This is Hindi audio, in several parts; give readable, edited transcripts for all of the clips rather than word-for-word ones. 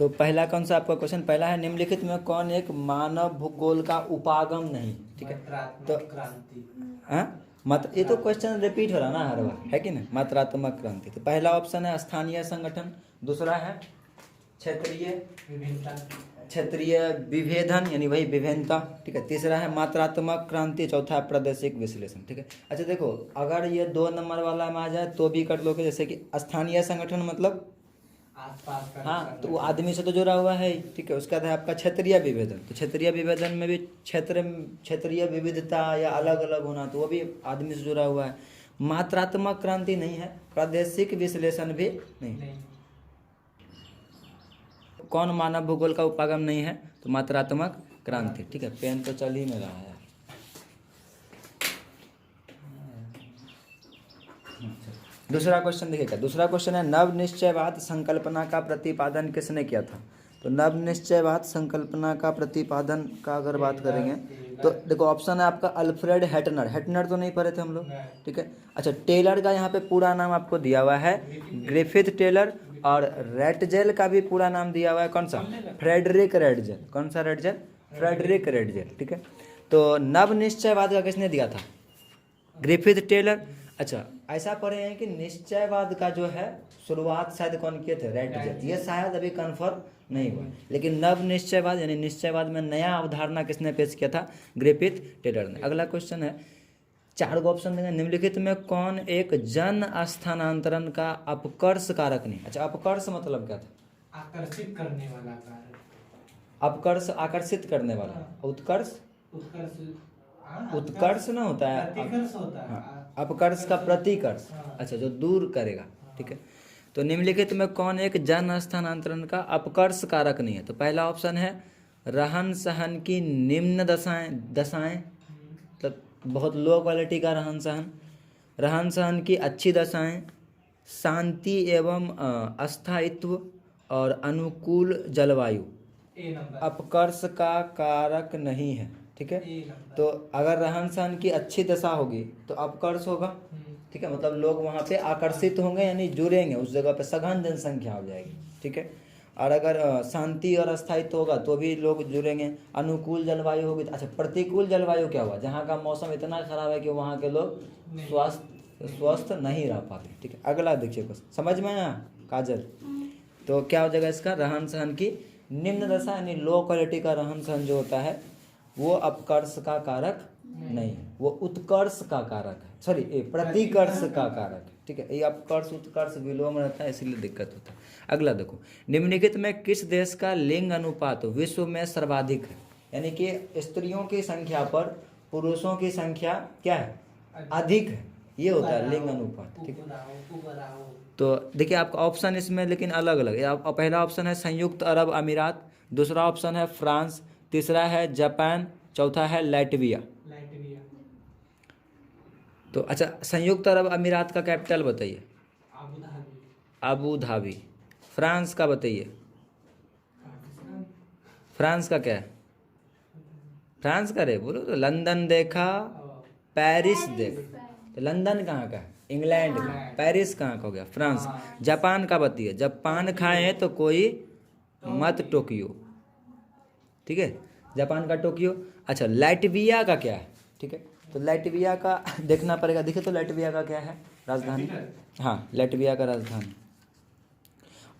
तो पहला कौन सा आपका क्वेश्चन, पहला है निम्नलिखित में कौन एक मानव भूगोल का उपागम नहीं, ठीक है। तो क्रांति। हाँ मत ये तो क्वेश्चन रिपीट हो रहा ना हर बार, है कि ना, मात्रात्मक क्रांति। तो पहला ऑप्शन है स्थानीय संगठन, दूसरा है क्षेत्रीय विभिन्नता, क्षेत्रीय विभेदन यानी वही विभिन्नता, ठीक है। तीसरा है मात्रात्मक क्रांति, चौथा है प्रादेशिक विश्लेषण, ठीक है। अच्छा देखो, अगर ये 2 नंबर वाला में आ जाए तो भी कर लोगे, जैसे कि स्थानीय संगठन मतलब आसपास का हाँ, तो वो आदमी से तो जुड़ा हुआ है, ठीक है। उसका था आपका क्षेत्रीय विभेदन, तो क्षेत्रीय विभेदन में भी क्षेत्रीय विविधता या अलग अलग होना, तो वो भी आदमी से जुड़ा हुआ है। मात्रात्मक क्रांति नहीं है, प्रादेशिक विश्लेषण भी नहीं। कौन मानव भूगोल का उपागम नहीं है, तो मात्रात्मक क्रांति, ठीक है। पेन तो चल ही नहीं रहा है। दूसरा क्वेश्चन देखिएगा, दूसरा क्वेश्चन है नव निश्चयवाद संकल्पना का प्रतिपादन किसने किया था। तो नव निश्चयवाद संकल्पना का प्रतिपादन का अगर बात करेंगे तो देखो ऑप्शन है आपका अल्फ्रेड हेटनर, हेटनर तो नहीं पढ़े थे हम लोग, ठीक है। अच्छा टेलर का यहाँ पे पूरा नाम आपको दिया हुआ है ग्रिफिथ टेलर, और रेटजेल का भी पूरा नाम दिया हुआ है कौन सा, फ्रेडरिक रेटजेल। कौन सा रेटजेल, फ्रेडरिक रेटजेल, ठीक है। तो नव निश्चयवाद का किसने दिया था, ग्रिफिथ टेलर। अच्छा ऐसा पढ़े हैं कि निश्चयवाद का जो है शुरुआत शायद कौन किए थे, रेटजेल, ये शायद अभी कंफर्म नहीं हुआ, लेकिन नव निश्चयवाद यानी निश्चयवाद में नया अवधारणा किसने पेश किया था, ग्रिफिथ टेलर ने। अगला क्वेश्चन है, 4 गो ऑप्शन देंगे, निम्नलिखित में कौन एक जन स्थानांतरण का अपकर्ष कारक नहीं। अच्छा अपकर्ष मतलब क्या था, आकर्षित करने वाला कारक, अपकर्ष आकर्षित करने वाला, उत्कर्ष उत्कर्ष ना होता है, प्रतिकर्ष होता है। हाँ, अपकर्ष का प्रतिकर्ष, अच्छा जो दूर करेगा, ठीक है। तो निम्नलिखित में कौन एक जन स्थानांतरण का अपकर्ष कारक नहीं है। तो पहला ऑप्शन है रहन सहन की निम्न दशाएं मतलब बहुत लो क्वालिटी का रहन सहन की अच्छी दशाएं, शांति एवं अस्थायित्व और अनुकूल जलवायु अपकर्ष का कारक नहीं है, ठीक है। तो अगर रहन सहन की अच्छी दशा होगी तो अपकर्ष होगा, ठीक है, मतलब लोग वहाँ पे आकर्षित होंगे यानी जुड़ेंगे, उस जगह पे सघन जनसंख्या हो जाएगी, ठीक है। और अगर शांति और अस्थायित्व होगा तो भी लोग जुड़ेंगे। अनुकूल जलवायु होगी तो अच्छा प्रतिकूल जलवायु क्या हुआ, जहाँ का मौसम इतना खराब है कि वहाँ के लोग स्वस्थ नहीं रह पाते, ठीक है। अगला देखिए क्वेश्चन, समझ में आया काजल। तो क्या हो जाएगा इसका, रहन सहन की निम्न दशा यानी लो क्वालिटी का रहन सहन जो होता है वो अपकर्ष का कारक नहीं है, वो उत्कर्ष का कारक है, सॉरी प्रतिकर्ष का कारक है, ठीक है। ये अपकर्ष उत्कर्ष विलोम रहता है इसलिए दिक्कत होता है। अगला देखो, निम्नलिखित में किस देश का लिंग अनुपात विश्व में सर्वाधिक है, यानी कि स्त्रियों की संख्या पर पुरुषों की संख्या क्या है, अधिक है, ये होता है लिंग अनुपात, ठीक है। तो देखिए आपका ऑप्शन इसमें लेकिन अलग अलग, पहला ऑप्शन है संयुक्त अरब अमीरात, दूसरा ऑप्शन है फ्रांस, तीसरा है जापान, चौथा है लाटविया। तो अच्छा संयुक्त अरब अमीरात का कैपिटल बताइए, अबू धाबी। फ्रांस का बताइए, फ्रांस का क्या है, फ्रांस का रे बोलो तो, लंदन देखा पेरिस देख, तो लंदन कहाँ का है, इंग्लैंड का, पेरिस कहाँ का हो गया, फ्रांस। जापान का बताइए, जापान खाए तो कोई मत टोक्यो, ठीक है, जापान का टोक्यो। अच्छा लाटविया का क्या है, ठीक है, तो लाटविया का देखना पड़ेगा, देखिए तो लाटविया का क्या है राजधानी, हाँ लाटविया का राजधानी,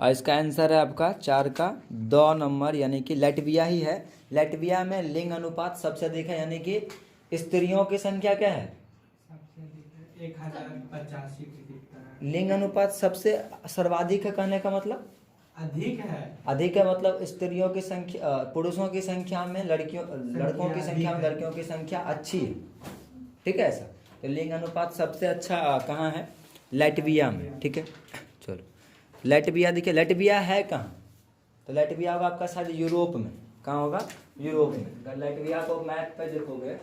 और इसका आंसर है आपका 4 का 2 नंबर, यानी कि लाटविया ही है। लाटविया में लिंग अनुपात सबसे अधिक है, यानी कि स्त्रियों की संख्या क्या है 1085, लिंग अनुपात सबसे सर्वाधिक है, कहने का मतलब अधिक है मतलब स्त्रियों की संख्या पुरुषों की संख्या में लड़कों की संख्या में लड़कियों की संख्या अच्छी है, ठीक है ऐसा। तो लिंग अनुपात सबसे अच्छा कहाँ है, लाटविया में, ठीक है। चलो लाटविया देखिए, लाटविया है कहाँ, तो लाटविया होगा आपका शायद यूरोप में, कहाँ होगा, यूरोप में। अगर लाटविया को मैप पे देखोगे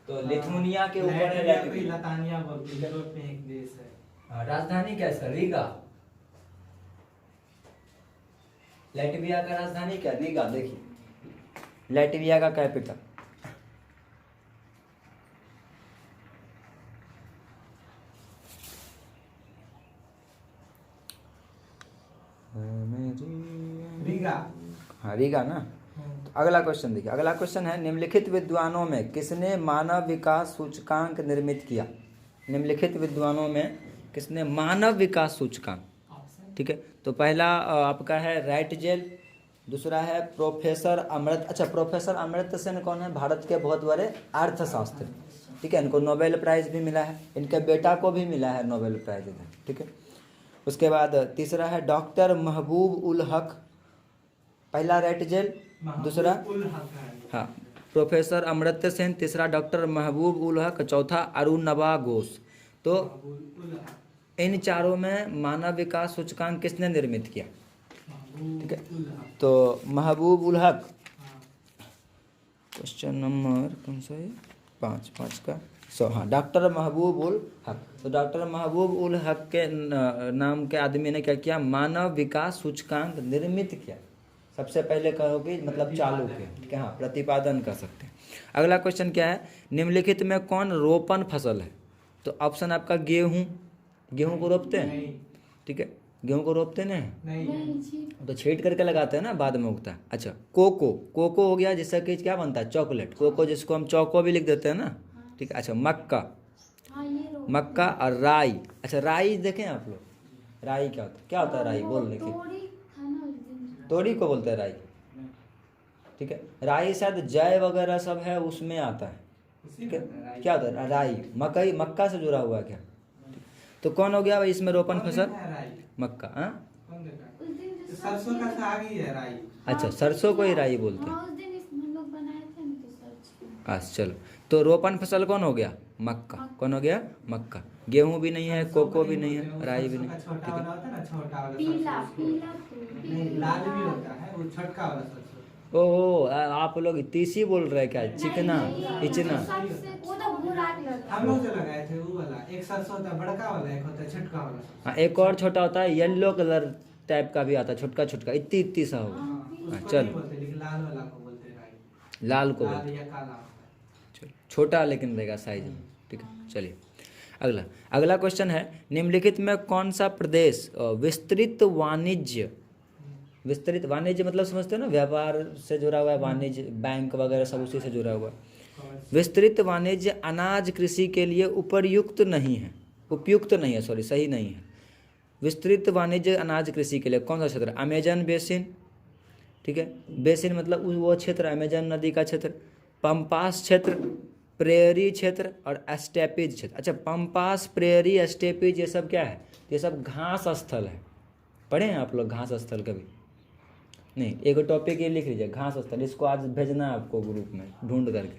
तो लिथुनिया के ऊपर है लाटविया, यूरोप में एक देश है। राजधानी क्या है इसका, रीगा, लाटविया का राजधानी क्या, रीगा। देखिए लाटविया का कैपिटल, मेरी रीगा। हाँ रीगा ना। तो अगला क्वेश्चन देखिए, अगला क्वेश्चन है निम्नलिखित विद्वानों में किसने मानव विकास सूचकांक निर्मित किया। निम्नलिखित विद्वानों में किसने मानव विकास सूचकांक, ऑप्शन ठीक है। तो पहला आपका है राइट जेल, दूसरा है प्रोफेसर अमृत, अच्छा प्रोफेसर अमृत सेन कौन है, भारत के बहुत बड़े अर्थशास्त्री, ठीक है। इनको नोबेल प्राइज़ भी मिला है, इनके बेटा को भी मिला है नोबेल प्राइज़ इधर, ठीक है। उसके बाद तीसरा है डॉक्टर महबूब उल हक, पहला राइट जेल, दूसरा उल हक है। हाँ प्रोफेसर अमर्त्य सेन, तीसरा डॉक्टर महबूब उल हक, चौथा अरुणवा घोष। तो उल हक। इन चारों में मानव विकास सूचकांक किसने निर्मित किया, ठीक है। उल हक। तो महबूब उल हक, हाँ। क्वेश्चन नंबर कौन सा है, पाँच का 100, हाँ डॉक्टर महबूब उल हक। तो डॉक्टर महबूब उल हक के नाम के आदमी ने क्या किया, मानव विकास सूचकांक निर्मित किया, सबसे पहले कहोगे मतलब चालू किया, ठीक है, हाँ प्रतिपादन कर सकते हैं। अगला क्वेश्चन क्या है, निम्नलिखित में कौन रोपण फसल है। तो ऑप्शन आपका गेहूँ, गेहूँ को रोपते हैं, नहीं ठीक है, गेहूँ को रोपते नहीं, नहीं। तो छींट करके लगाते हैं ना, बाद में उगता है। अच्छा कोको, कोको हो गया जिससे कि क्या बनता है, चॉकलेट, कोको जिसको हम चौको भी लिख देते हैं ना, ठीक है। अच्छा मक्का, मक्का और राई, अच्छा राई देखें आप लोग, राई क्या होता है राई, बोल देखिए, तोरी को बोलते हैं राई, ठीक है। राई शायद जय वगैरह सब है उसमें आता है, ठीक है। क्या होता है राई, मकई, मक्का से जुड़ा हुआ है क्या, तो कौन हो गया भाई इसमें रोपण फसल, मक्का, हाँ सरसों का साग ही है राई। अच्छा सरसों को ही राई बोलते हैं, अच्छा चलो। तो रोपण फसल कौन हो गया, मक्का, कौन हो गया, मक्का। गेहूं भी नहीं है, कोको भी नहीं है, राई भी नहीं, छोटा ठीक वाला है। होता है ना, छोटा वाला नहीं, लाल भी होता है वो छोटका वाला सरसों। ओहो आप लोग तीसी बोल रहे हैं क्या, चिकना, इचना, हम लोग जो लगाए थे वो वाला, एक सरसों होता है बड़का वाला, एक होता है छोटका वाला सरसों। हाँ एक और छोटा होता है येलो कलर टाइप का भी आता है, छोटका छोटका, इतनी इतनी सा होगा, उसको नहीं चल बोलते, लेकिन लाल वाला को बोलते हैं राई। लाल को लाल बोलते या काला होता चलो, छोटा लेकिन रहेगा साइज में, ठीक है। चलिए अगला, अगला क्वेश्चन है निम्नलिखित में कौन सा प्रदेश विस्तृत वाणिज्य, विस्तृत वाणिज्य मतलब समझते हो ना, व्यापार से जुड़ा हुआ है, वाणिज्य बैंक वगैरह सब उसी से जुड़ा हुआ है। है। विस्तृत वाणिज्य अनाज कृषि के लिए उपयुक्त नहीं है, उपयुक्त नहीं है, सॉरी सही नहीं है। विस्तृत वाणिज्य अनाज कृषि के लिए कौन सा क्षेत्र, अमेजन बेसिन, ठीक है, बेसिन मतलब वो क्षेत्र अमेजन नदी का क्षेत्र, पंपास क्षेत्र, प्रेयरी क्षेत्र और स्टेपीज क्षेत्र। अच्छा पंपास, प्रेयरी, स्टेपीज ये सब क्या है, ये सब घास स्थल है, पढ़े हैं आप लोग घास स्थल कभी, नहीं, एक टॉपिक ये लिख लीजिए घास स्थल, इसको आज भेजना है आपको ग्रुप में ढूंढ करके,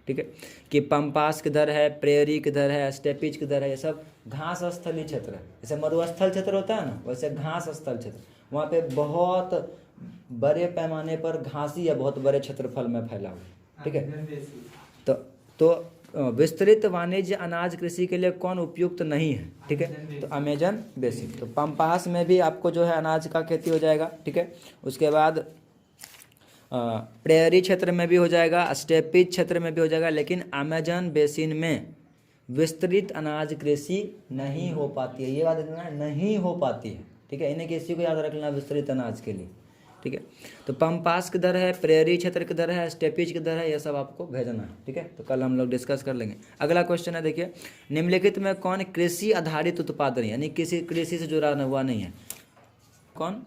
ठीक है, कि पंपास किधर है, प्रेयरी किधर है, स्टेपीज किधर है, ये सब घास स्थलीय क्षेत्र है। जैसे मरुस्थल क्षेत्र होता है ना, वैसे घास स्थल क्षेत्र, वहाँ पे बहुत बड़े पैमाने पर घास ही है, बहुत बड़े क्षेत्रफल में फैला हुआ, ठीक है। Amazon basin. तो विस्तृत वाणिज्य अनाज कृषि के लिए कौन उपयुक्त नहीं है, ठीक है, तो अमेजन बेसिन। तो पंपास में भी आपको जो है अनाज का खेती हो जाएगा, ठीक है। उसके बाद प्रेयरी क्षेत्र में भी हो जाएगा, स्टेपीज क्षेत्र में भी हो जाएगा, लेकिन अमेजन बेसिन में विस्तृत अनाज कृषि नहीं हो पाती है, ये बात रखना नहीं हो पाती है, ठीक है। इन्हें किसी को याद रखना विस्तृत अनाज के लिए, ठीक है। तो पंपास किधर है, प्रेयरी क्षेत्र किधर है, स्टेपीज किधर है, ये सब आपको भेजना है, ठीक है। तो कल हम लोग डिस्कस कर लेंगे। अगला क्वेश्चन है देखिए, निम्नलिखित में कौन कृषि आधारित उत्पादन यानी किसी कृषि से जुड़ा हुआ नहीं है, कौन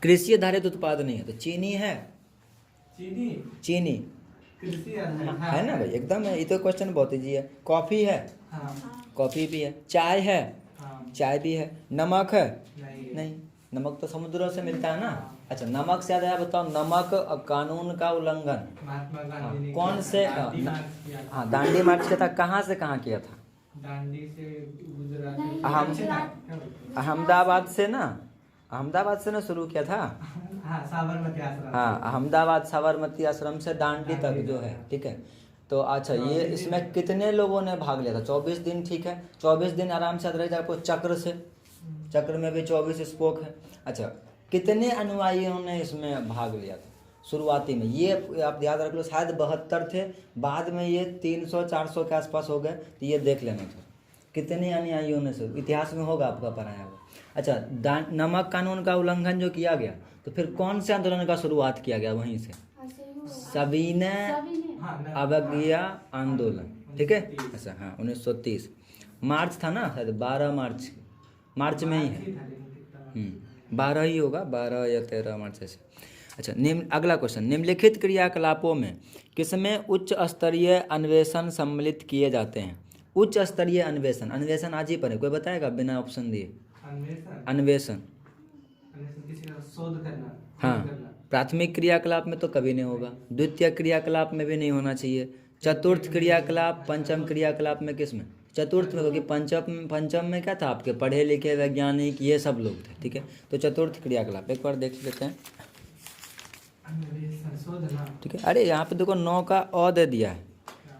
कृषि आधारित उत्पाद नहीं है, तो चीनी है, चीनी चीनी कृषि है ना भाई, एकदम है, ये तो क्वेश्चन बहुत ईजी है। कॉफ़ी है, हाँ कॉफ़ी भी है। चाय है, हाँ चाय भी है। नमक है, नहीं नहीं, नमक तो समुद्रों से मिलता है ना। अच्छा नमक से याद है, बताओ नमक कानून का उल्लंघन महात्मा हाँ, गांधी ने कौन किया से था, दांडी मार्च किया था। हाँ दांडी मार्च किया था, कहाँ से कहाँ किया था, दांडी से गुजरात अहमदाबाद से ना, अहमदाबाद से ना शुरू किया था, हाँ साबरमती आश्रम हाँ अहमदाबाद साबरमती आश्रम से दांडी तक जो है, ठीक है। तो अच्छा ये इसमें कितने लोगों ने भाग लिया था, 24 दिन, ठीक है, 24 दिन आराम से याद रह जाए आपको। चक्र से, चक्र में भी 24 स्पोक है। अच्छा कितने अनुयायियों ने इसमें भाग लिया था शुरुआती में, ये आप याद रख लो, शायद 72 थे, बाद में ये 300-400 के आसपास हो गए, तो ये देख लेना था कितने अनुयायियों ने शुरू, इतिहास में होगा आपका पढ़ाया हुआ। अच्छा, नमक कानून का उल्लंघन जो किया गया, तो फिर कौन से आंदोलन का शुरुआत किया गया वहीं से? सविनय अवज्ञा आंदोलन, ठीक है। अच्छा हाँ, 1930 मार्च था ना, शायद 12 मार्च में ही है। 12 ही होगा, 12 या 13 मार्च ऐसे। अच्छा, अगला क्वेश्चन, निम्नलिखित क्रियाकलापों में किसमें उच्च स्तरीय अन्वेषण सम्मिलित किए जाते हैं? उच्च स्तरीय अन्वेषण, अन्वेषण आज ही पर है, कोई बताएगा बिना ऑप्शन दिए? अन्वेषण, शोध करना। हाँ। प्राथमिक क्रियाकलाप में तो कभी नहीं होगा, द्वितीय क्रियाकलाप में भी नहीं होना चाहिए, चतुर्थ क्रियाकलाप, पंचम क्रियाकलाप में किसमें? चतुर्थ में, क्योंकि पंचम में क्या था आपके? पढ़े लिखे वैज्ञानिक ये सब लोग थे, ठीक है। तो चतुर्थ क्रियाकलाप एक बार देख लेते हैं, ठीक है। अरे यहाँ पे देखो 9 का अ दे दिया है,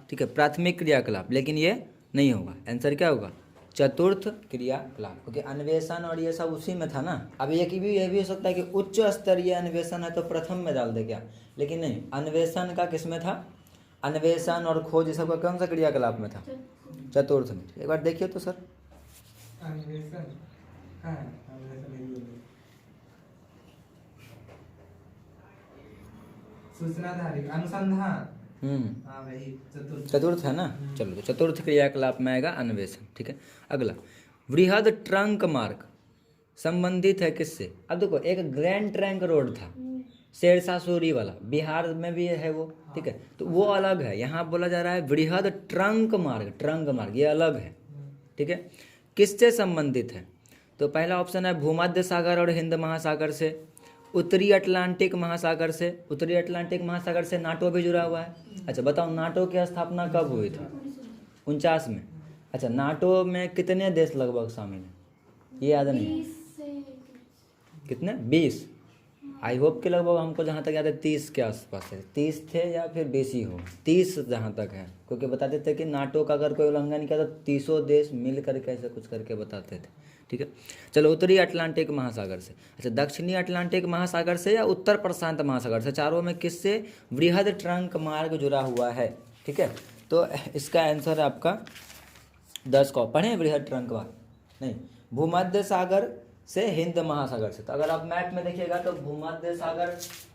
ठीक है, प्राथमिक क्रियाकलाप, लेकिन ये नहीं होगा। आंसर क्या होगा? चतुर्थ क्रियाकलाप, क्योंकि अन्वेषण और ये सब उसी में था ना। अब ये भी हो सकता है कि उच्च स्तरीय अन्वेषण है तो प्रथम में डाल दे क्या, लेकिन नहीं, अन्वेषण का किस में था? अन्वेषण और खोज सब का कौन सा क्रियाकलाप में था? चतुर्थ में। एक बार देखिए तो सर, सूचनाधारी अनुसंधान, हाँ वही चतुर्थ है ना। चलो, तो चतुर्थ क्रियाकलाप में आएगा अन्वेषण, ठीक है। अगला, वृहद ट्रंक मार्ग संबंधित है किससे? अब देखो, एक ग्रैंड ट्रंक रोड था शेरशाह सूरी वाला, बिहार में भी है वो, ठीक है, तो वो अलग है। यहाँ बोला जा रहा है वृहद ट्रंक मार्ग, ये अलग है, ठीक है। किससे संबंधित है? तो पहला ऑप्शन है भूमध्य सागर और हिंद महासागर से, उत्तरी अटलांटिक महासागर से। उत्तरी अटलांटिक महासागर से नाटो भी जुड़ा हुआ है। अच्छा बताओ, नाटो की स्थापना कब हुई थी? 49 में। अच्छा, नाटो में कितने देश लगभग शामिल हैं? ये याद नहीं, कितने? 20। आई होप के लगभग, हमको जहाँ तक याद है 30 के आसपास है, 30 थे या फिर 20 ही हो, 30 जहाँ तक है, क्योंकि बताते थे कि नाटो का अगर कोई उल्लंघन किया तो 30 देश मिल करके ऐसे कुछ करके बताते थे, ठीक है। चलो, उत्तरी अटलांटिक महासागर से। अच्छा, दक्षिणी अटलांटिक महासागर से या उत्तर प्रशांत महासागर से, चारों में किससे वृहद ट्रंक मार्ग जुड़ा हुआ है, ठीक है। तो इसका आंसर है आपका 10 को पढ़ें, वृहद ट्रंक मार्ग नहीं, भूमध्य सागर से हिंद महासागर से। तो अगर आप मैप में देखिएगा तो भूमध्य सागर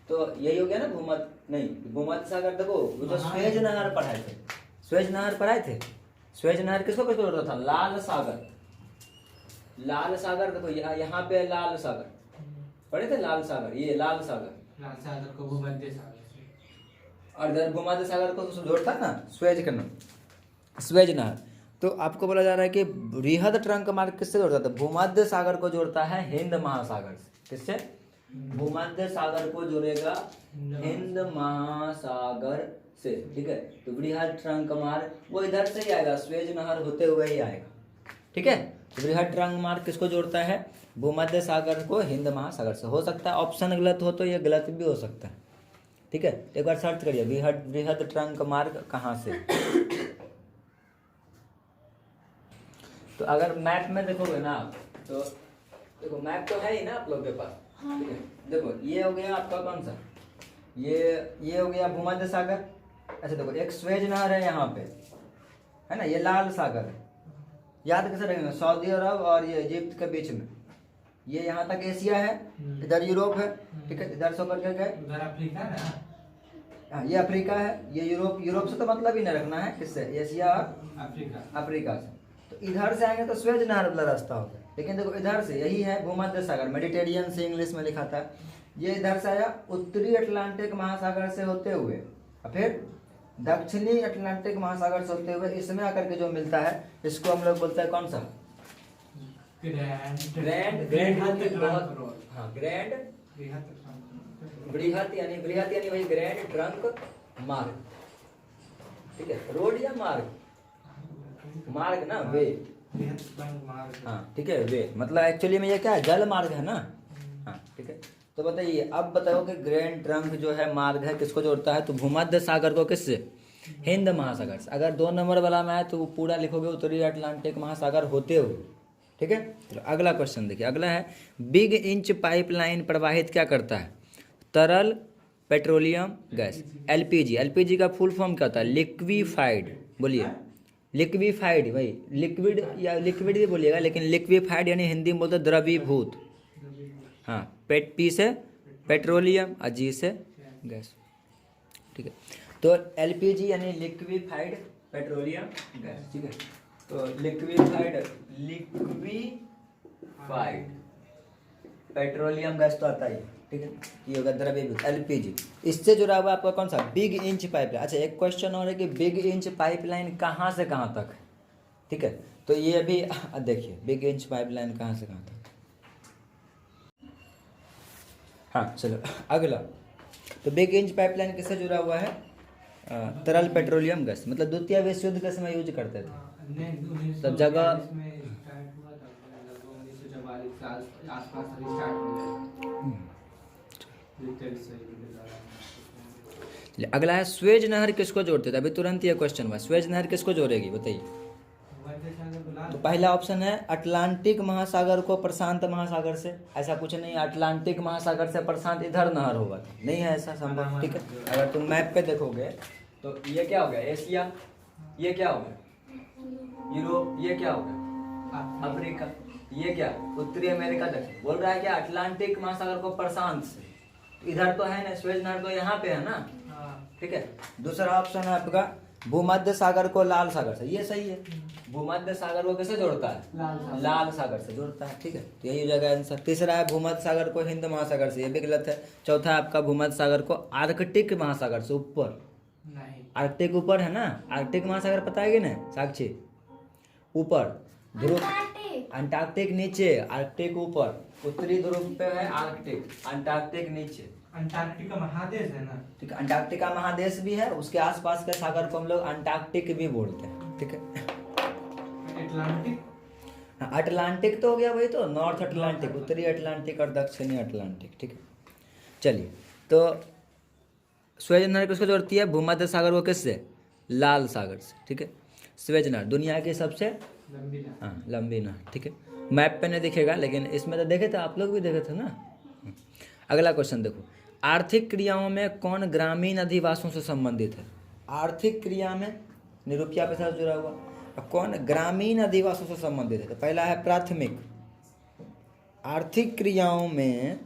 तो यही हो गया ना, भूमध्य सागर। देखो, वो जो स्वेज नहर पढ़ाए थे, स्वेज नहर किसको जोड़ता था? लाल सागर। देखो यहाँ पे लाल सागर पढ़े थे, लाल सागर, ये लाल सागर को भूमध्य सागर से, और इधर भूमध्य सागर को तो जोड़ता ना स्वेज नहर। तो आपको बोला जा रहा है कि वृहद ट्रंक मार्ग किससे जोड़ता था? भूमध्य सागर को जोड़ता है हिंद महासागर से। किससे? भूमध्य सागर को जोड़ेगा हिंद महासागर से, ठीक है। तो वृहद ट्रंक मार्ग वो इधर से ही आएगा, स्वेज नहर होते हुए ही आएगा, ठीक है। तो वृहद ट्रंक मार्ग किसको जोड़ता है? भूमध्य सागर को हिंद महासागर से। हो सकता है ऑप्शन गलत हो तो ये गलत भी हो सकता है, ठीक है। एक बार सर्च करिए वृहद ट्रंक मार्ग कहाँ से। तो अगर मैप में देखोगे ना आप, तो देखो मैप तो है ही ना आप लोग के पास, ठीक है। देखो, ये हो गया आपका कौन सा, ये हो गया भूमध्य सागर। अच्छा देखो, एक स्वेज नहर है यहाँ पे, है ना, ये लाल सागर है। याद कैसे रखेंगे? सऊदी अरब और ये इजिप्ट के बीच में, ये यहाँ तक एशिया है, इधर यूरोप है, ठीक है। इधर से करके गए, उधर अफ्रीका है ना, हाँ ये अफ्रीका है, ये यूरोप से तो मतलब ही नहीं रखना है, किससे? एशिया और अफ्रीका से। तो इधर से आएंगे तो स्वेज नहर वाला रास्ता होगा, लेकिन देखो इधर से यही है भूमध्य सागर, मेडिटेरियन से इंग्लिश में लिखा था। ये इधर से आया उत्तरी अटलांटिक महासागर से होते हुए, और फिर दक्षिणी अटलांटिक महासागर से होते हुए इसमें आकर के जो मिलता है, इसको हम लोग बोलते हैं कौन सा? ग्रैंड वृहद यानी वही ग्रैंड ट्रंक मार्ग, ठीक है। रोड या मार्ग ना, वे, हाँ ठीक है, वे मतलब एक्चुअली में ये क्या है? जल मार्ग है ना, हाँ ठीक है। तो बताइए, अब बताओ कि ग्रैंड ट्रंक जो है मार्ग है किसको जोड़ता है? तो भूमध्य सागर को किससे? हिंद महासागर से। अगर 2 नंबर वाला में है तो वो पूरा लिखोगे उत्तरी अटलांटिक महासागर होते हुए, ठीक है। तो अगला क्वेश्चन देखिए, अगला है बिग इंच पाइपलाइन प्रवाहित क्या करता है? तरल पेट्रोलियम गैस, एलपीजी। एलपीजी का फुल फॉर्म क्या होता है? लिक्विफाइड, बोलिए, लिक्विफाइड, भाई लिक्विड या लिक्विड भी बोलिएगा, लेकिन लिक्विफाइड यानी हिंदी में बोलते हैं द्रवीभूत। हाँ, पी से पेट्रोलियम और जी से गैस, ठीक है। तो एलपीजी यानी लिक्विफाइड पेट्रोलियम गैस, ठीक है। तो लिक्विफाइड पेट्रोलियम गैस तो आता ही है, ठीक है। ये होगा द्रवीभूत एलपीजी। इससे जुड़ा हुआ आपका कौन सा, बिग इंच पाइपलाइन। अच्छा, एक क्वेश्चन और है कि बिग इंच पाइपलाइन कहाँ से कहाँ तक है, ठीक है। तो ये भी देखिए, बिग इंच पाइपलाइन कहाँ से कहाँ तक। हाँ चलो अगला। तो बिग इंच पाइपलाइन किससे जुड़ा हुआ है, तरल पेट्रोलियम गैस, मतलब द्वितीय विश्व युद्ध के समय यूज करते थे सब जगह। चलिए अगला है, स्वेज नहर किसको जोड़ते थे। अभी तुरंत ये क्वेश्चन हुआ, स्वेज नहर किसको जोड़ेगी बताइए। तो पहला ऑप्शन है अटलांटिक महासागर को प्रशांत महासागर से। ऐसा कुछ नहीं, अटलांटिक महासागर से प्रशांत इधर नहर होगा, नहीं है ऐसा संभव, ठीक है। अगर तुम मैप पे देखोगे तो ये क्या हो गया एशिया, ये क्या हो गया यूरोप, ये क्या हो गया अफ्रीका, ये क्या उत्तरी अमेरिका। दक्षिण बोल रहा है क्या अटलांटिक महासागर को प्रशांत से, इधर तो है ना स्वेज नहर, तो यहाँ पे है ना, ठीक है। दूसरा ऑप्शन है आपका भूमध्य सागर को लाल सागर से, ये सही है। भूमध्य सागर को कैसे जोड़ता है, लाल सागर से जोड़ता है, ठीक है। तो यही हो जाएगा आंसर। तीसरा है भूमध्य सागर को हिंद महासागर से, ये भी गलत है। चौथा है आपका भूमध्य सागर को आर्कटिक महासागर से, ऊपर आर्कटिक ऊपर है ना, आर्कटिक महासागर पता है कि नहीं साक्षी, ऊपर ध्रुव, अंटार्कटिक नीचे, आर्कटिक ऊपर, उत्तरी ध्रुव पे है आर्कटिक, अंटार्कटिक नीचे, अंटार्कटिका महादेश है ना, ठीक है। अंटार्कटिका महादेश भी है, उसके आसपास के सागर को हम लोग अंटार्कटिक भी बोलते हैं, ठीक है। अटलांटिक, अटलांटिक तो हो गया वही तो, नॉर्थ अटलांटिक, उत्तरी अटलांटिक और दक्षिणी अटलांटिक, ठीक है। चलिए, तो स्वेज नहर किसको जोड़ती है, भूमध्य सागर को किससे, लाल सागर से, ठीक है। स्वेज नहर दुनिया की सबसे लंबी नहर, हाँ लंबी नहर, ठीक है। मैप पे नहीं दिखेगा, लेकिन इसमें तो देखे थे आप लोग भी, देखे थे ना। अगला क्वेश्चन देखो, आर्थिक क्रियाओं में कौन ग्रामीण अधिवासों से संबंधित है। आर्थिक क्रिया में निरूपया के साथ जुड़ा हुआ, कौन ग्रामीण अधिवासों से संबंधित है। तो पहला है प्राथमिक, आर्थिक क्रियाओं में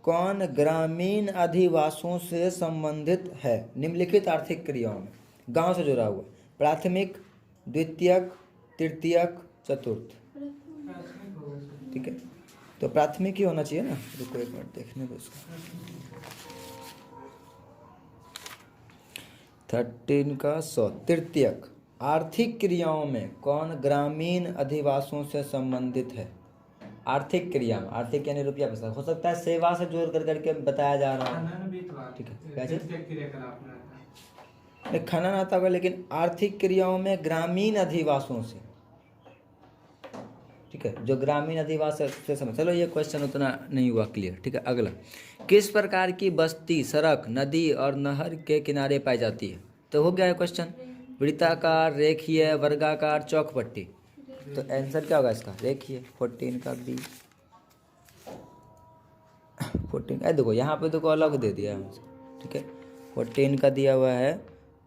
कौन ग्रामीण अधिवासों से संबंधित है। निम्नलिखित आर्थिक क्रियाओं में गांव से जुड़ा हुआ, प्राथमिक, द्वितीयक, तृतीयक, चतुर्थ, ठीक है। तो प्राथमिक ही होना चाहिए ना, रुको एक मिनट देखने दो इसको। 13 का 100, तृतीयक, आर्थिक क्रियाओं में कौन ग्रामीण अधिवासों से संबंधित है। आर्थिक क्रिया में, आर्थिक यानी रुपया पैसा, हो सकता है सेवा से जोड़ कर करके बताया जा रहा है, ठीक है। कैसे खनन आता होगा, लेकिन आर्थिक क्रियाओं में ग्रामीण अधिवासों से, ठीक है, जो ग्रामीण अधिवास से समझ। चलो ये क्वेश्चन उतना नहीं हुआ क्लियर, ठीक है। अगला, किस प्रकार की बस्ती सड़क, नदी और नहर के किनारे पाई जाती है। तो हो गया है क्वेश्चन, वृत्ताकार, रेखीय, वर्गाकार, चौकपट्टी। तो आंसर क्या होगा इसका, रेखीय। 14 का बी, 14 देखो यहाँ पे देखो अलग दे दिया है, ठीक है। 14 का दिया हुआ है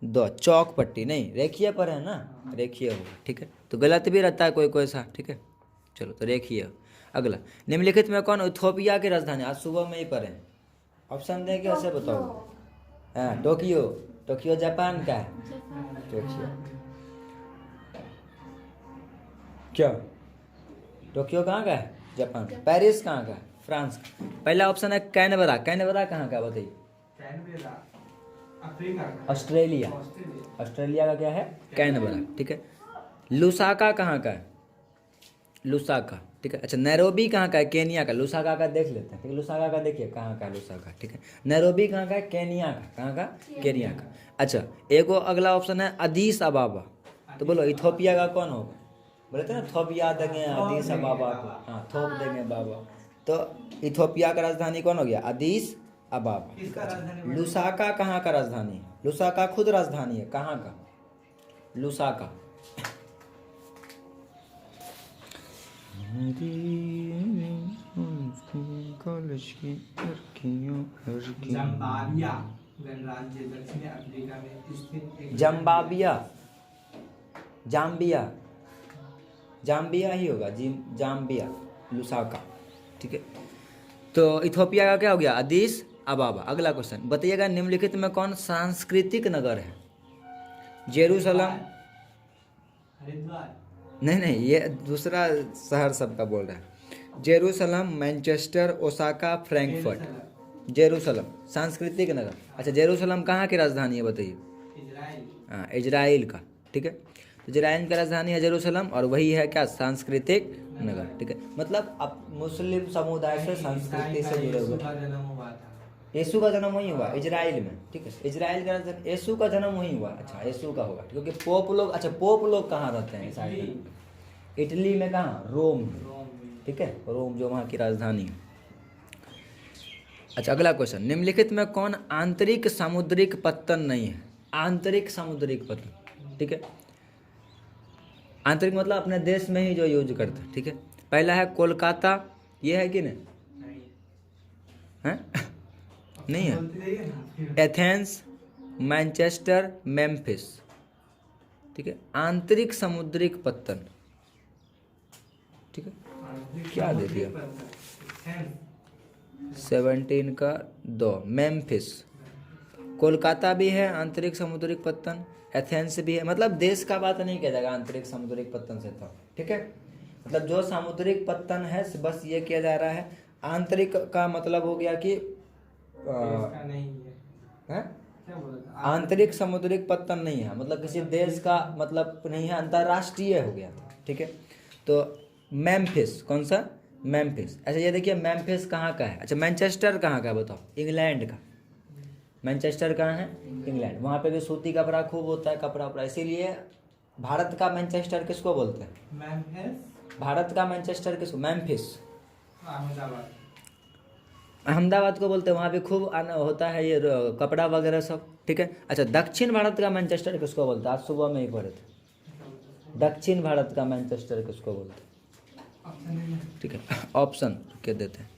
2, चौकपट्टी नहीं, रेखीय पर है ना, रेखीय होगा, ठीक है। तो गलत भी रहता है कोई कोई सा, ठीक है। चलो तो रेखीय। अगला, निम्नलिखित में कौन इथोपिया की राजधानी, आज सुबह में ही पढ़े, ऑप्शन देंगे ऐसे बताओ। हाँ टोक्यो, टोक्यो जापान का है, टोक्यो क्या, टोक्यो कहाँ का है, जापान। पेरिस कहाँ का है, फ्रांस का। पहला ऑप्शन है कैनबरा, कैनबरा कहाँ का बताइए, ऑस्ट्रेलिया, ऑस्ट्रेलिया का क्या है कैनबरा, ठीक है। लुसाका कहाँ का है, लुसाका, ठीक है। अच्छा, नैरोबी कहाँ का है, केनिया का। लुसाका का देख लेते हैं, ठीक है। लुसाका का देखिए कहाँ का है, लुसाका, ठीक है। नैरोबी कहाँ का है, केनिया का। कहाँ का, केनिया का। अच्छा, एक वो अगला ऑप्शन है अदीस अबाबा। तो बोलो इथोपिया का कौन होगा, बोले थे ना थोपिया देंगे अदीस अबाबा को, हाँ थोप देंगे बाबा। तो इथोपिया का राजधानी कौन हो गया, अदीस अबाबा। लुसाका कहाँ का राजधानी है, लुसाका खुद राजधानी है, कहाँ का, लुसाका। जम्बाविया गणराज्य दक्षिण अफ्रीका में स्थित एक जम्बाविया, जाम्बिया, जाम्बिया ही होगा जी, जाम्बिया, लुसाका, ठीक है। तो इथोपिया का क्या हो गया, अदीस अबाबा। अगला क्वेश्चन बताइएगा, निम्नलिखित में कौन सांस्कृतिक नगर है? जेरूसलम, हरिद्वार। नहीं नहीं, ये दूसरा शहर सबका बोल रहा है। Jerusalem, Manchester, Osaka, Frankfurt. Jerusalem सांस्कृतिक नगर। अच्छा, जेरूसलम कहाँ की राजधानी है बताइए? इजराइल। हाँ, इजराइल का, ठीक है। तो इजराइल का राजधानी है जेरूसलम, और वही है क्या, सांस्कृतिक नगर, ठीक है। मतलब अब मुस्लिम समुदाय से, संस्कृति से जुड़े हुए। का जन्म हुआ था। यीशु का जन्म वहीं हुआ, इजराइल में, ठीक है। इजराइल का यीशु का जन्म वहीं हुआ। अच्छा, यीशु का होगा, क्योंकि पोप लोग, अच्छा पोप लोग कहाँ रहते हैं ईसाई धर्म में? इटली में, कहाँ, रोम में, ठीक है, रोम जो वहाँ की राजधानी है। अच्छा, अगला क्वेश्चन, निम्नलिखित में कौन आंतरिक सामुद्रिक पत्तन नहीं है? आंतरिक सामुद्रिक पत्तन, ठीक है। आंतरिक मतलब अपने देश में ही जो यूज करते हैं, ठीक है। पहला है कोलकाता, ये है कि नहीं? हैं? नहीं है। एथेंस, मैनचेस्टर, मेम्फिस, ठीक है। आंतरिक समुद्रिक पत्तन, ठीक है। क्या दे दिया? 17 का 2, मेम्फिस। कोलकाता भी है आंतरिक समुद्रिक पत्तन, एथेंस भी है। मतलब देश का बात नहीं किया जाएगा आंतरिक समुद्रिक पत्तन से, तो ठीक है। मतलब जो सामुद्रिक पत्तन है बस ये किया जा रहा है। आंतरिक का मतलब हो गया कि नहीं है। क्या बोला? आंतरिक समुद्रिक पत्तन नहीं है, मतलब किसी देश का मतलब नहीं है, अंतर्राष्ट्रीय हो गया था, ठीक है। तो मेम्फिस, कौन सा? मेम्फिस। अच्छा, ये देखिए मेम्फिस कहाँ का है? अच्छा, मैनचेस्टर कहाँ का है बताओ? इंग्लैंड का। मैनचेस्टर कहाँ है? इंग्लैंड। वहाँ पे भी सूती कपड़ा खूब होता है, कपड़ा उपड़ा, इसीलिए भारत का मैनचेस्टर किसको बोलते हैं? मेम्फिस। भारत का मैनचेस्टर किसको? मेम्फिस। अहमदाबाद। अहमदाबाद को बोलते हैं, वहाँ भी खूब आना होता है ये कपड़ा वगैरह सब, ठीक है। अच्छा, दक्षिण भारत का मैनचेस्टर किसको बोलते हैं? आज सुबह में ही पढ़े थे। दक्षिण भारत का मैनचेस्टर किसको बोलते हैं? ठीक है, ऑप्शन क्या देते हैं?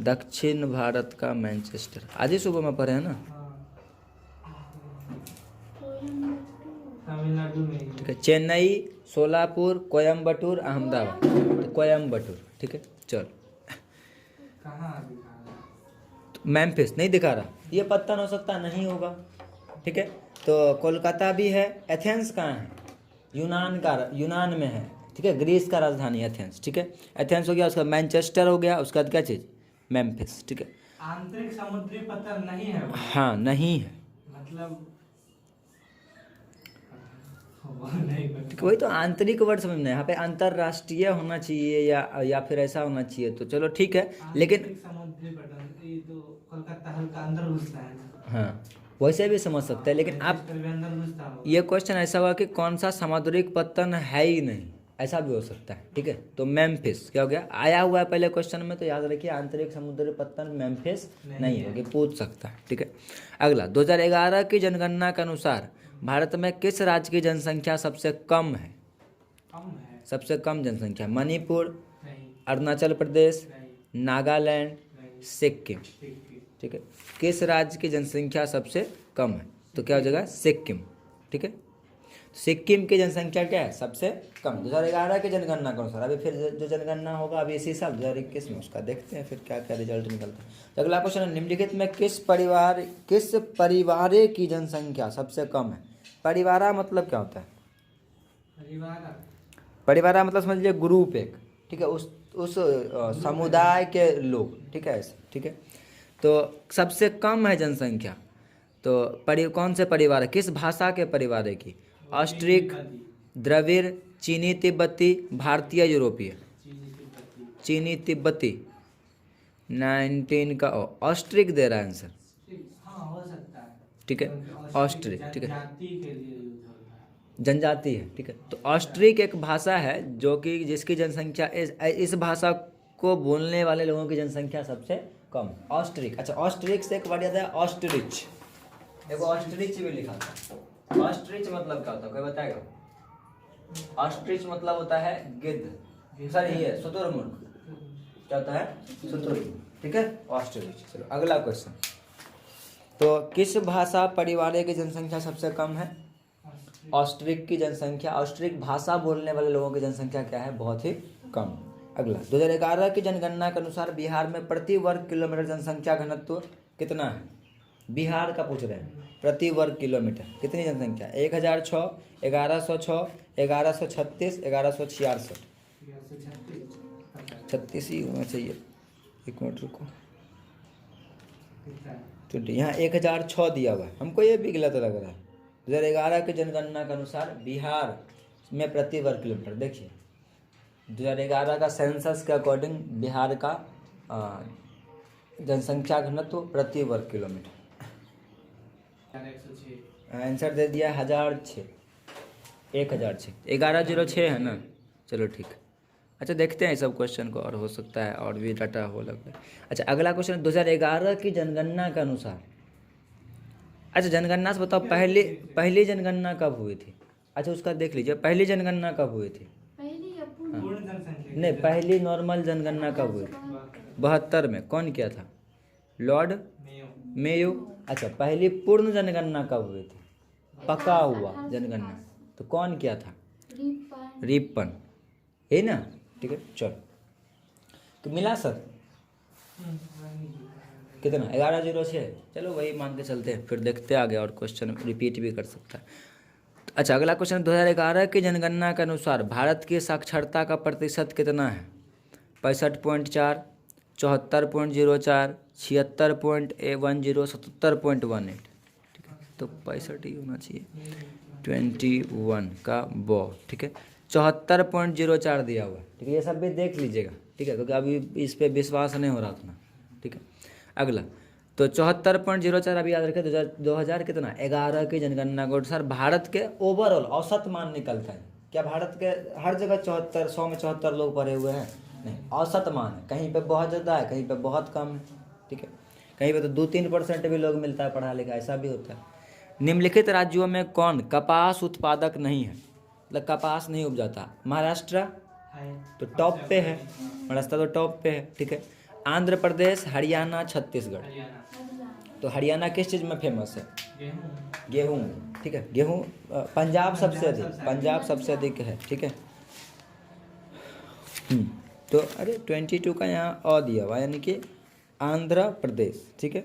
दक्षिण भारत का मैनचेस्टर आज ही सुबह में पढ़े हैं ना, तमिलनाडु में। ठीक है। चेन्नई, सोलापुर, कोयम्बटूर, अहमदाबाद। तो कोयम्बटूर, ठीक है। चल, कहाँ दिखा रहा है? तो मेम्फिस नहीं दिखा रहा, ये पत्तन हो सकता नहीं होगा, ठीक है। तो कोलकाता भी है। एथेंस कहाँ है? यूनान में है, ठीक है। ग्रीस का राजधानी एथेंस, ठीक है। एथेंस हो गया, उसका मैनचेस्टर हो गया, उसका क्या चीज़? मेम्फिस, ठीक है। आंतरिक समुद्री पत्थर नहीं है वो। हाँ, नहीं है, मतलब नहीं ठीक है। वही तो आंतरिक वर्ड समझना है, यहाँ पे अंतरराष्ट्रीय होना चाहिए या फिर ऐसा होना चाहिए, तो चलो ठीक है। लेकिन समुद्री पत्थर ये तो कोलकाता हल्का अंदर घुसता है ना। हाँ, वैसे भी समझ सकते हैं, लेकिन आप अंदर घुसता होगा। ये क्वेश्चन ऐसा हुआ कि कौन सा सामुद्रिक पत्तन है ही नहीं, ऐसा भी हो सकता है, ठीक है। तो मेम्फिस क्या हो गया, आया हुआ है पहले क्वेश्चन में, तो याद रखिए आंतरिक समुद्री पत्तन मेम्फिस नहीं होगी, पूछ सकता है, ठीक है। अगला, 2011 की जनगणना के अनुसार भारत में किस राज्य की जनसंख्या सबसे कम है? कम है। सबसे कम जनसंख्या, मणिपुर, नहीं। अरुणाचल प्रदेश, नहीं। नागालैंड, नहीं। सिक्किम, ठीक है। किस राज्य की जनसंख्या सबसे कम है? तो क्या हो जाएगा? सिक्किम, ठीक है। सिक्किम की जनसंख्या क्या है? सबसे कम, 2011 की जनगणना के अनुसार। अभी फिर जो जनगणना होगा अभी इसी साल 2021 में, उसका देखते हैं फिर क्या क्या रिजल्ट निकलता है। तो अगला क्वेश्चन है, निम्नलिखित में किस परिवार की जनसंख्या सबसे कम है? परिवार मतलब क्या होता है? परिवार मतलब समझ लीजिए ग्रुप एक, ठीक है, उस समुदाय के लोग, ठीक है, ऐसे, ठीक है। तो सबसे कम है जनसंख्या, तो कौन से परिवार है? किस भाषा के परिवार है की? ऑस्ट्रिक, द्रविड़, चीनी तिब्बती, भारतीय यूरोपीय। चीनी तिब्बती 19 का ऑस्ट्रिक दे रहा है आंसर, हाँ हो सकता है, ठीक है। ऑस्ट्रिक, ठीक है, जाति के लिए यूज होता है। जनजाति है, ठीक है। तो ऑस्ट्रिक एक भाषा है जो कि जिसकी जनसंख्या इस भाषा को बोलने वाले लोगों की जनसंख्या सबसे कम। ऑस्ट्रिक, अच्छा ऑस्ट्रिक से एक वर्ड याद है, ऑस्ट्रिच। देखो ऑस्ट्रिच भी लिखा था। ऑस्ट्रिच मतलब क्या होता है, कोई बताएगा? ऑस्ट्रिच मतलब होता है गिद्ध, सर ये शुतुरमुर्ग, क्या होता है? शुतुरमुर्ग, ठीक है, ऑस्ट्रिच। चलो अगला क्वेश्चन, तो किस भाषा परिवार की जनसंख्या सबसे कम है? ऑस्ट्रिक की जनसंख्या, ऑस्ट्रिक भाषा बोलने वाले लोगों की जनसंख्या क्या है? बहुत ही कम। अगला 2011 की जनगणना के अनुसार बिहार में प्रति वर्ग किलोमीटर जनसंख्या घनत्व कितना है? बिहार का पूछ रहे हैं। प्रति वर्ग किलोमीटर कितनी जनसंख्या? 1006, 1106, 1136, 1166। 36 ही होना चाहिए। एक मिनट रुको, तो यहाँ 1006 दिया हुआ है, हमको ये भी गलत लग रहा है। 2011 की जनगणना के अनुसार बिहार में प्रति वर्ग किलोमीटर, देखिए 2011 का सेंसस के अकॉर्डिंग बिहार का जनसंख्या घनत्व प्रति वर्ग किलोमीटर, आंसर दे दिया 1006, 1006, 1106 है ना। चलो ठीक। अच्छा देखते हैं सब क्वेश्चन को, और हो सकता है और भी डाटा हो लग। अच्छा अगला क्वेश्चन 2011 की जनगणना के अनुसार। अच्छा जनगणना से बताओ पहली जनगणना कब हुई थी? अच्छा उसका देख लीजिए, पहली जनगणना कब हुई थी? पूर्ण जनसंख्या नहीं, पहली नॉर्मल जनगणना कब हुई थी? 72 में। कौन किया था? Lord Mayo. अच्छा पहली पूर्ण जनगणना कब हुई थी? पका हुआ जनगणना तो कौन किया था? रिपन, है ना। ठीक है चलो, तो मिला सर कितना? 1106। चलो वही मान के चलते हैं, फिर देखते आगे और क्वेश्चन रिपीट भी कर सकता है। अच्छा अगला क्वेश्चन 2011 की जनगणना के अनुसार भारत की साक्षरता का प्रतिशत कितना है? 65.4, 74.04, 76.10, 77.18। ठीक है, तो 65 ही होना चाहिए। 21 का बॉ, ठीक है। 74.04 दिया हुआ है, ठीक है। ये सब भी देख लीजिएगा, ठीक है, क्योंकि अभी इस पे विश्वास नहीं हो रहा था ना, ठीक है। अगला तो 74.04 अभी याद रखें। 2000 कितना 11 की जनगणना के अनुसार भारत के ओवरऑल औसत मान निकलता है। क्या भारत के हर जगह 74, 100 में 74 लोग पढ़े हुए हैं? नहीं, औसत मान है। कहीं पे बहुत ज़्यादा है, कहीं पे बहुत कम है, ठीक है। कहीं पे तो 2-3% भी लोग मिलता है पढ़ा लिखा, ऐसा भी होता है। निम्नलिखित राज्यों में कौन कपास उत्पादक नहीं है? मतलब कपास नहीं उपजाता। महाराष्ट्र तो टॉप पे है, महाराष्ट्र तो टॉप पे है, ठीक है। आंध्र प्रदेश, हरियाणा, छत्तीसगढ़। तो हरियाणा किस चीज़ में फेमस है? गेहूँ, ठीक है। गेहूँ पंजाब सबसे अधिक है, ठीक है। तो अरे 22 का यहाँ अ दिया हुआ, यानी कि आंध्र प्रदेश, ठीक है।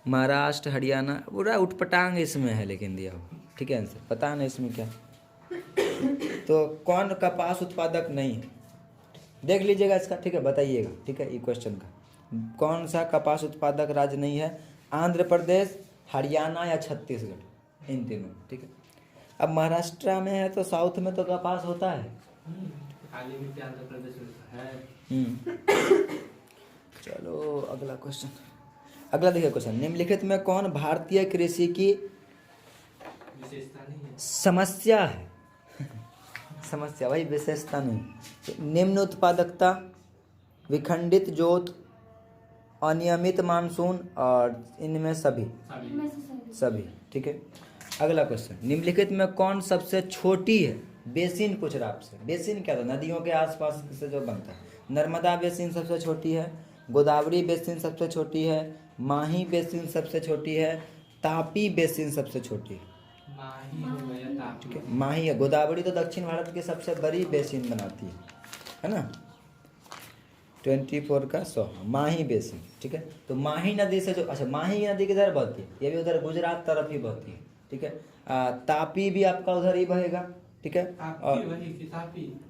महाराष्ट्र, हरियाणा पूरा उठपटांग इसमें है, लेकिन दिया हुआ, ठीक है। आंसर पता नहीं इसमें क्या। तो कौन कपास उत्पादक नहीं है? देख लीजिएगा इसका, ठीक है, बताइएगा, ठीक है। ये क्वेश्चन का कौन सा कपास उत्पादक राज्य नहीं है? आंध्र प्रदेश, हरियाणा या छत्तीसगढ़, इन तीनों, ठीक है। अब महाराष्ट्र में है तो साउथ में तो कपास होता है। काली मिट्टी आंध्र प्रदेश में है। चलो अगला क्वेश्चन, अगला देखिए क्वेश्चन। निम्नलिखित में कौन भारतीय कृषि की विशेषता नहीं है? समस्या है? समस्या भाई, विशेषता नहीं। तो निम्न उत्पादकता, विखंडित जोत, अनियमित मानसून और इनमें सभी, ठीक है। अगला क्वेश्चन। निम्नलिखित में कौन सबसे छोटी है? बेसिन पूछ रहा आपसे। बेसिन क्या था? नदियों के आसपास से जो बनता है। नर्मदा बेसिन सबसे छोटी है, गोदावरी बेसिन सबसे छोटी है, माही बेसिन सबसे छोटी है, तापी बेसिन सबसे छोटी है, माही हो गया तापी। ठीक है। माही है। गोदावरी तो दक्षिण भारत की सबसे बड़ी बेसिन बनाती है ना। 24 का 100 माही बेसिन, ठीक है। तो माही नदी से जो, अच्छा माही नदी किधर बहती है? ये भी उधर गुजरात तरफ ही बहती है, ठीक है। तापी भी आपका उधर ही बहेगा, ठीक है। और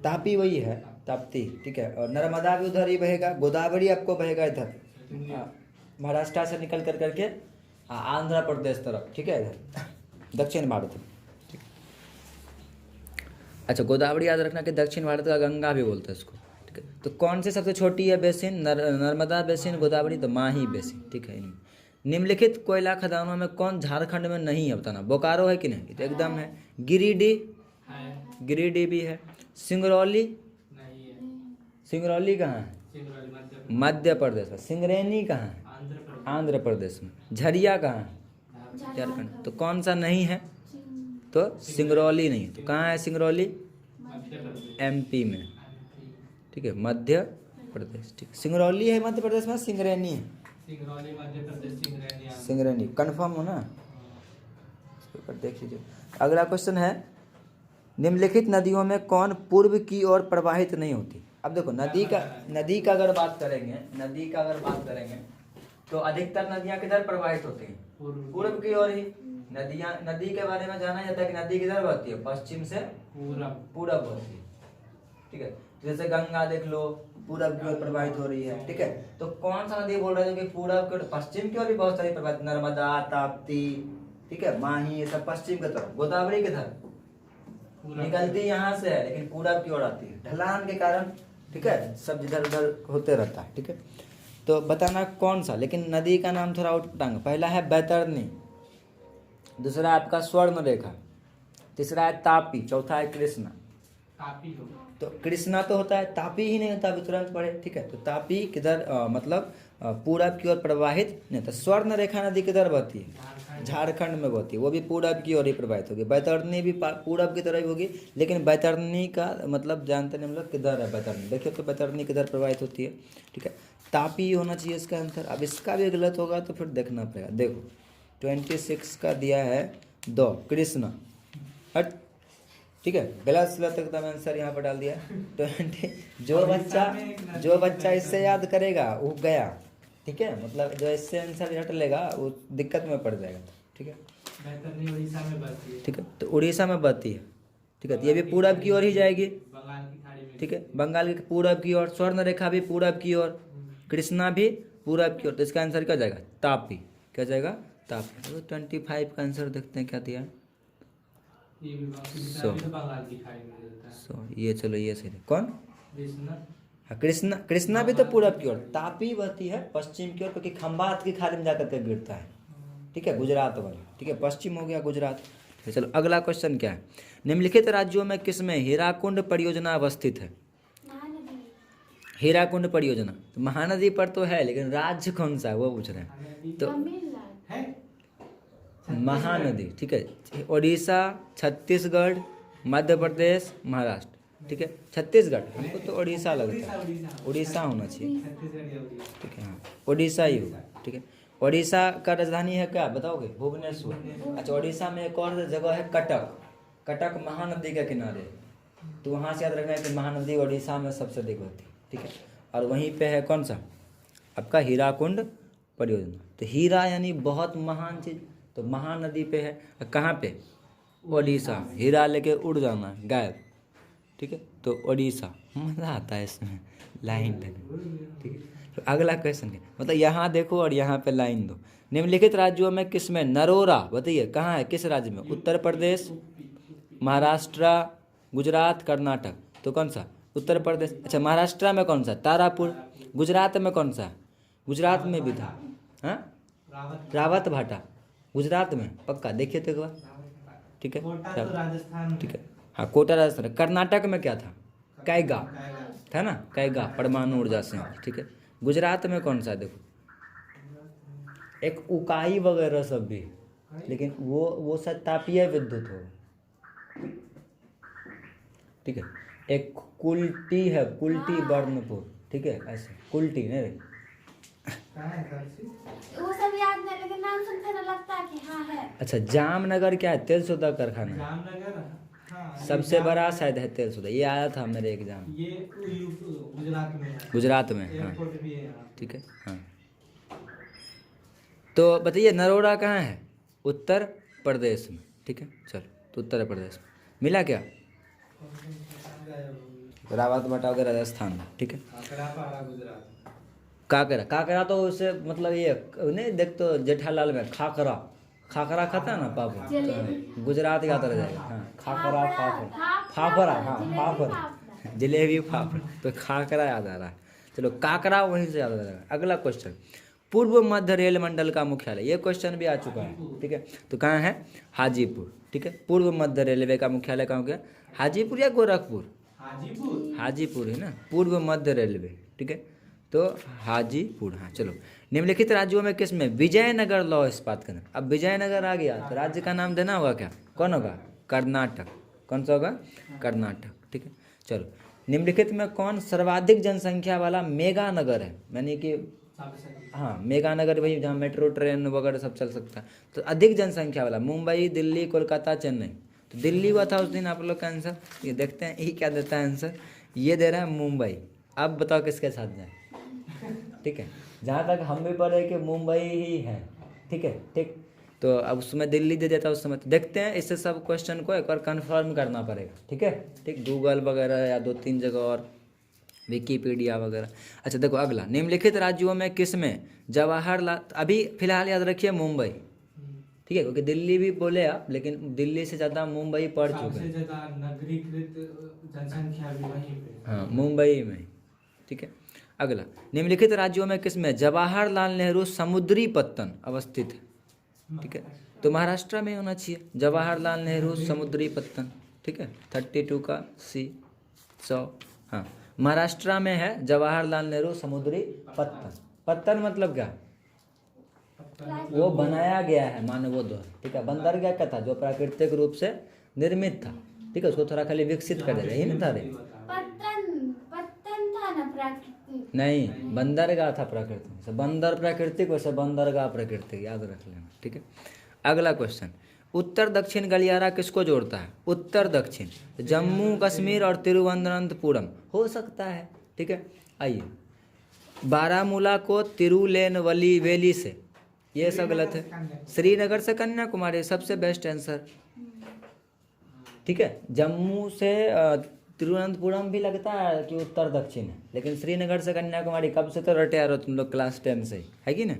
तापी वही है, ताप्ती, ठीक है। और नर्मदा भी उधर ही बहेगा। गोदावरी आपको बहेगा इधर महाराष्ट्र से निकल कर करके आंध्र प्रदेश तरफ, ठीक है, इधर दक्षिण भारत में, ठीक। अच्छा गोदावरी याद रखना कि दक्षिण भारत का गंगा भी बोलते हैं इसको, ठीक है। तो कौन से सबसे छोटी है बेसिन? नर्मदा बेसिन, गोदावरी, तो माही बेसिन, ठीक है। इनमें निम्नलिखित कोयला खदानों में कौन झारखंड में नहीं है? बताना। बोकारो है कि नहीं? तो एकदम है। गिरिडीह भी है। सिंगरौली नहीं है। सिंगरौली कहाँ है? मध्य प्रदेश में। सिंगरैनी कहाँ है? आंध्र प्रदेश में। झरिया कहाँ है? झारखंड। तो कौन सा नहीं है? तो सिंगरौली नहीं है। तो कहाँ है सिंगरौली? MP में, ठीक है, मध्य प्रदेश, ठीक। सिंगरौली है मध्य प्रदेश में, सिंगरैनी है? सिंगरौली मध्य प्रदेश, सिंगरैनी सिंगरैनी कंफर्म हो ना? पर देख लीजिए। अगला क्वेश्चन है, निम्नलिखित नदियों में कौन पूर्व की ओर प्रवाहित नहीं होती। अब देखो नदी का अगर बात करेंगे तो अधिकतर नदियां किधर प्रवाहित होती हैं, पूर्व की ओर ही। नदी के बारे में जाना जाता है कि नदी किधर बहती है, पश्चिम से पूरब बहती है, ठीक है। जैसे गंगा देख लो, पूरब की ओर प्रवाहित हो रही है, ठीक है। तो कौन सा नदी बोल रहा है जो कि पूरब की ओर, पश्चिम की ओर भी बहुत सारी प्रवाहित, नर्मदा, ताप्ती, ठीक है, माही, ये सब पश्चिम की तरफ। गोदावरी किधर निकलती यहाँ से है लेकिन पूरब की ओर आती है, ढलान के कारण, ठीक है, सब इधर उधर होते रहता है, ठीक है। तो बताना कौन सा, लेकिन नदी का नाम थोड़ा उटपटांग। पहला है बैतरनी, दूसरा आपका स्वर्ण रेखा, तीसरा है तापी, चौथा है कृष्णा। तो कृष्णा तो होता है, तापी ही नहीं होता, अभी तुरंत पढ़े, ठीक है। तो तापी किधर मतलब पूरब की ओर प्रवाहित नहीं होता। स्वर्ण रेखा नदी किधर बहती है, झारखंड में बहती है, वो भी पूरब की ओर ही प्रवाहित होगी। बैतरनी भी पूरब की तरह ही होगी, लेकिन बैतरनी का मतलब जानते नहीं हम लोग किधर है बैतरनी। देखिए तो बैतरनी किधर प्रवाहित होती है, ठीक है। तापी होना चाहिए इसका आंसर। अब इसका भी गलत होगा तो फिर देखना पड़ेगा। देखो 26 का दिया है 2 कृष्णा, हट, ठीक है, गलत सलत एकदम आंसर यहाँ पर डाल दिया 20। जो बच्चा इससे याद करेगा वो गया, ठीक है, मतलब जो इससे आंसर हट लेगा वो दिक्कत में पड़ जाएगा, ठीक है। बैतरनी उड़ीसा में बहती है, ठीक है, तो उड़ीसा में बहती है, ठीक है। तो ये भी पूरब की ओर ही जाएगी, बंगाल की खाड़ी में, ठीक है, बंगाल की पूरब की ओर। स्वर्ण रेखा भी पूरब की ओर, कृष्णा भी पूरब की ओर। तो इसका आंसर क्या जाएगा, तापी। क्या जाएगा, तापी। तो 25 का आंसर देखते हैं क्या दिया। ये भी बंगाल की खाड़ी में रहता है। सो ये चलो ये सही है। कौन, कृष्णा, हाँ, कृष्णा भी तो पूरब की ओर। तापी बहती है पश्चिम की ओर, क्योंकि खंभात की खाड़ी में जाकर के गिरता है, ठीक है, गुजरात वाली, ठीक है, पश्चिम हो गया गुजरात। तो चलो अगला क्वेश्चन क्या है, निम्नलिखित राज्यों में किसमें हीराकुंड परियोजना अवस्थित है। हीराकुंड परियोजना तो महानदी पर तो है, लेकिन राज्य कौन सा है वो पूछ रहे हैं। तो है महानदी, ठीक है, उड़ीसा, छत्तीसगढ़, मध्य प्रदेश, महाराष्ट्र, ठीक है। छत्तीसगढ़, हमको तो उड़ीसा लगता है, उड़ीसा होना चाहिए, छत्तीसगढ़ या उड़ीसा। ठीक है, हाँ उड़ीसा ही होगा, ठीक है। उड़ीसा का राजधानी है क्या बताओगे, भुवनेश्वर। अच्छा, उड़ीसा में एक और जगह है कटक, कटक महानदी के किनारे, तो वहाँ से याद रखना है कि महानदी उड़ीसा में सबसे अधिक होती है, ठीक है। और वहीं पे है कौन सा आपका हीराकुंड परियोजना। तो हीरा यानी बहुत महान चीज, तो महानदी पे है। कहाँ पे, उड़ीसा। हीरा लेके उड़ जाना गायब, ठीक है, तो उड़ीसा। मज़ा आता है इसमें लाइन देने, ठीक है। तो अगला क्वेश्चन है, मतलब यहाँ देखो और यहाँ पे लाइन दो। निम्नलिखित राज्यों में किस में नरोरा, बताइए कहाँ है, किस राज्य में, उत्तर प्रदेश, महाराष्ट्र, गुजरात, कर्नाटक। तो कौन सा, उत्तर प्रदेश। अच्छा, महाराष्ट्र में कौन सा, तारापुर। गुजरात में कौन सा, गुजरात में भी था, हाँ रावत भाटा, गुजरात में पक्का, देखिए तो एक बार, ठीक है, कोटा तो राजस्थान में, ठीक है, हाँ कोटा राजस्थान। कर्नाटक में क्या था, कैगा था ना, कैगा परमाणु ऊर्जा संयंत्र, ठीक है। गुजरात में कौन सा, देखो एक उकाई वगैरह सब भी, लेकिन वो सब तापीय विद्युत हो, ठीक है। एक कुल्टी है, कुल्टी बर्नपुर, ठीक है, ऐसे कुल्टी नहीं रे, कहाँ है कर्सी? वो सब याद नहीं, लेकिन नाम सुनते ना लगता है कि हाँ है। अच्छा जामनगर क्या है, तेल सोदा कारखाना, जामनगर, हाँ, सबसे बड़ा शायद है तेल सोदा, ये आया था मेरे एग्जाम, ये गुजरात में है, गुजरात में, हाँ एयरपोर्ट भी है यहाँ। ठीक है, हाँ। तो बताइए नरोड़ा कहाँ है, उत्तर प्रदेश में, ठीक है। चलो तो उत्तर प्रदेश में मिला क्या, रावत भाटा वगैरह राजस्थान में, ठीक है। काकरापाड़ा गुजरात, काकरा, काकरा तो उसे मतलब ये नहीं, देख तो जेठालाल में खाकरा, खाकरा खाता है ना पापा, तो गुजरात याद रह जाएगा, हाँ खाकरा फाफड़ा, फाफड़ा, हाँ फाफड़ा, जलेबी फाफड़ा, तो खाकरा याद आ रहा है। चलो काकरा वहीं से याद आ रहा है। अगला क्वेश्चन, पूर्व मध्य रेल मंडल का मुख्यालय, ये क्वेश्चन भी आ चुका है, ठीक है। तो कहाँ है, हाजीपुर, ठीक है। पूर्व मध्य रेलवे का मुख्यालय कहाँ हो गया, हाजीपुर या गोरखपुर, हाजीपुर, हाजीपुर है ना, पूर्व मध्य रेलवे, ठीक है, तो हाजीपुर, हाँ। चलो निम्नलिखित राज्यों में किस में विजयनगर लौह इस्पात केंद्र। अब विजयनगर आ गया तो राज्य का नाम देना होगा क्या, कौन होगा, कर्नाटक। कौन सा होगा, कर्नाटक, ठीक है। चलो निम्नलिखित में कौन सर्वाधिक जनसंख्या वाला मेगा नगर है, यानी कि हाँ मेगा नगर वही जहाँ मेट्रो ट्रेन वगैरह सब चल सकता है। तो अधिक जनसंख्या वाला मुंबई, दिल्ली, कोलकाता, चेन्नई। तो दिल्ली हुआ था उस दिन आप लोग का आंसर। ये देखते हैं ये क्या देता है आंसर। ये दे रहा है मुंबई। अब बताओ किसके साथ जाए। ठीक है, जहाँ तक हम भी पढ़े कि मुंबई ही है। ठीक है, ठीक। तो अब उसमें दिल्ली दे देता उस समय। तो देखते हैं, इससे सब क्वेश्चन को एक बार कंफर्म करना पड़ेगा। ठीक है, ठीक। गूगल वगैरह या 2-3 जगह और विकीपीडिया वगैरह। अच्छा देखो अगला, निम्नलिखित राज्यों में किसमें जवाहरलाल, अभी फिलहाल याद रखिए मुंबई। ठीक है, क्योंकि दिल्ली भी बोले आप, लेकिन दिल्ली से ज़्यादा मुंबई पढ़ चुके सबसे हैं। ज्यादा नगरीकृत जनसंख्या भी वहीं पे। हाँ मुंबई में। ठीक है, अगला, निम्नलिखित राज्यों में किसमें जवाहरलाल नेहरू समुद्री पत्तन अवस्थित है। ठीक है, तो महाराष्ट्र में होना चाहिए जवाहरलाल नेहरू समुद्री पत्तन। ठीक है, 32 का सी 100। हाँ महाराष्ट्र में है जवाहरलाल नेहरू समुद्री पत्तन। पत्तन मतलब क्या? वो बनाया गया है मानवों द्वारा। ठीक है, बंदरगाह क्या था? जो प्राकृतिक रूप से निर्मित था। ठीक है, उसको थोड़ा खाली विकसित कर देगा, यही ना था रे? पत्तन पत्तन था ना प्राकृतिक। नहीं, बंदरगाह था प्राकृतिक। से बंदर प्राकृतिक, वैसे बंदरगाह प्राकृतिक, याद रख लेना। ठीक है, अगला क्वेश्चन, उत्तर दक्षिण गलियारा किसको जोड़ता है? उत्तर दक्षिण जम्मू कश्मीर और तिरुवनंतपुरम हो सकता है। ठीक है, आइए, बारामूला को तिरुलेनवली वैली से, ये सब गलत है। श्रीनगर से कन्याकुमारी सबसे बेस्ट आंसर। ठीक है, जम्मू से तिरुवनंतपुरम भी लगता है कि उत्तर दक्षिण है, लेकिन श्रीनगर से कन्याकुमारी कब से तो रटे आ रहे हो तुम लोग क्लास 10 से ही, है कि ना?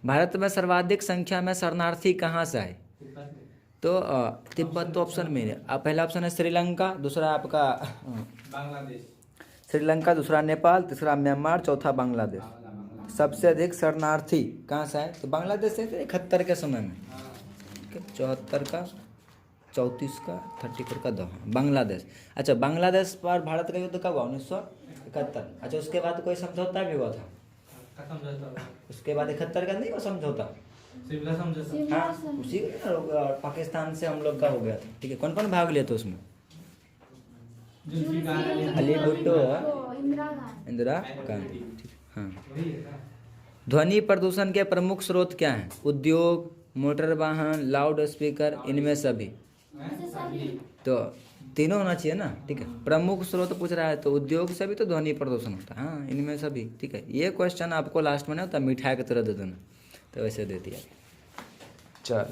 भारत में सर्वाधिक संख्या में शरणार्थी कहाँ से आए? तो तिब्बत तो ऑप्शन में है। पहला ऑप्शन है श्रीलंका, दूसरा आपका बांग्लादेश, श्रीलंका, दूसरा नेपाल, तीसरा म्यांमार, चौथा बांग्लादेश। सबसे अधिक शरणार्थी कहाँ से आए? तो बांग्लादेश से 71 के समय में। 74 का, 34 का, 34 का 2 बांग्लादेश। अच्छा, बांग्लादेश पर भारत का युद्ध कब हुआ? 1971। अच्छा, उसके बाद कोई समझौता भी हुआ था? उसके बाद 71 का नहीं हुआ समझौता? शिमला समझौता। हाँ, उसी पाकिस्तान से हम लोग का हो गया था। ठीक है, कौन कौन भाग लिया था उसमें? अली भुट्टो, इंदिरा गांधी। ठीक, हाँ। ध्वनि प्रदूषण के प्रमुख स्रोत क्या हैं? उद्योग, मोटर वाहन, लाउड स्पीकर, इनमें सभी। तो तीनों होना चाहिए ना। ठीक है, प्रमुख स्रोत पूछ रहा है तो उद्योग से भी तो ध्वनि प्रदूषण होता है। हाँ, इनमें सभी। ठीक है, ये क्वेश्चन आपको लास्ट में ना होता मिठाई की तरह दे देना, तो वैसे दे दिया। चल,